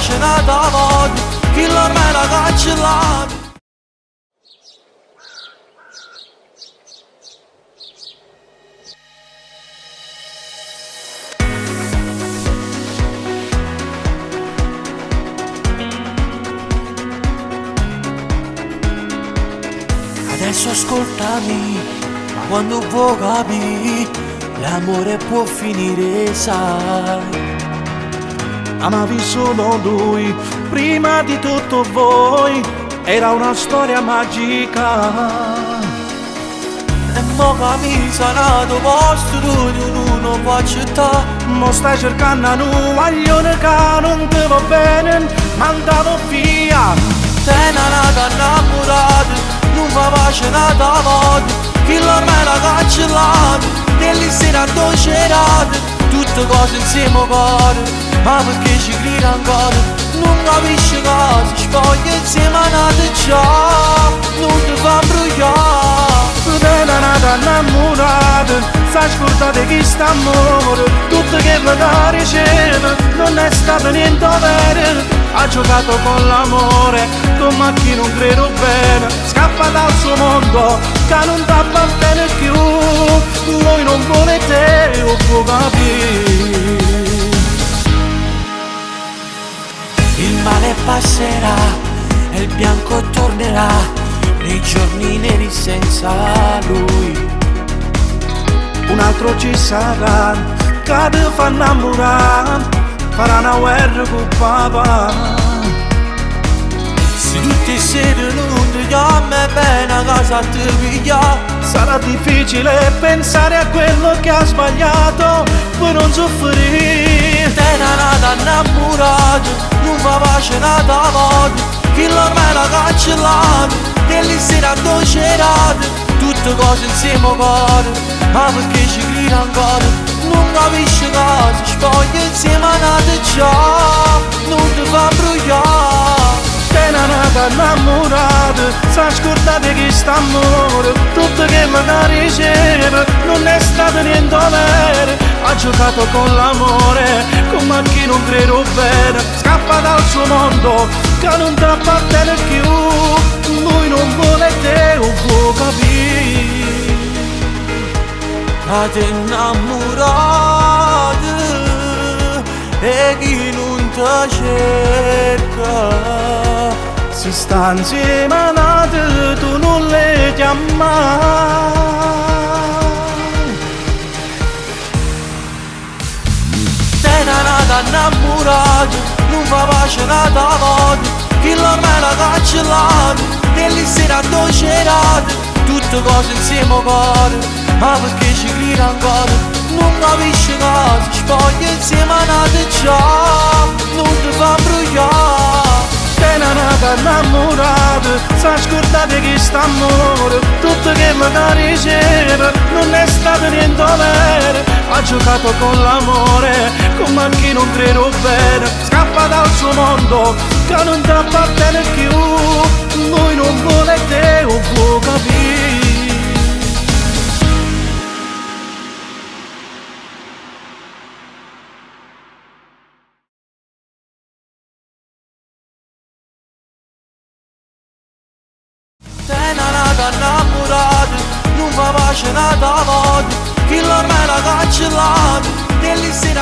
pace nata voglio, chi l'ormai la cancellata. Adesso ascoltami, ma quando vuoi capire, l'amore può finire, sai. Amavi solo lui, prima di tutto voi, era una storia magica. E mo che mi sanato posto tu non faccio ta. Mo stai cercando un guaglione che non ti va bene, mandalo via. Te nata innamorata, non fa pace nata voglio, chi l'ormai la cancellata, delle sere addolcerate, tutte cose insieme a cuore. Ma perché ci grida ancora, non capisci cosa, spoglia insieme a nata già, non ti fa imbrogliare. Tu te la nata innamorata, sai scordate chi sta amore, tutto che magari riceve, non è stato niente vero. Ha giocato con l'amore, come a chi non credo bene, scappa dal suo mondo, che non ti appartiene più, lui non vuole te, o può capire. Il male passerà e il bianco tornerà nei giorni neri senza lui. Un altro ci sarà che ti fa innamorare, farà una guerra con papà. Se tutti siete non ti chiami bene a casa ti piglia, sarà difficile pensare a quello che ha sbagliato per non soffrire. Te nata innamorata, non fa pace nata voglio, chi l'ormai la cancellata, delle sere addolcerate, tutte cose insieme a cuore. Ma perché ci grida ancora, non capisci cosa, spoglia insieme a nata già, non ti fa imbrogliare. Te nata innamorata, sai scordate chi sta amore, tutto che magari riceve, non è stato niente vero. Ha giocato con l'amore, come a chi non credo bene, scappa dal suo mondo, che non ti appartiene più, lui non vuole te, o può capire. Nate innamorate e chi non ti cerca, si sta insieme a nate, tu non le chiamare. Te nata innamorata, non fa pace nata voglio, chi l'ormai la cancellata, delle sere addolcerate, tutte cose insieme a cuore. Ma perché ci grida ancora, non capisci cosa, spoglia insieme a nata già, non ti fa imbrogliare. Te nata innamorata, sai scordate chi sta amore, tutto che magari riceve, non è stato niente vero. Ha giocato con l'amore, come a chi non credo bene, scappa dal suo mondo, che non ti appartiene più, lui non vuole te, o può capire. Te nata innamorata, non fa pace nata voglio, chi l'ormai la cancellata, delle sere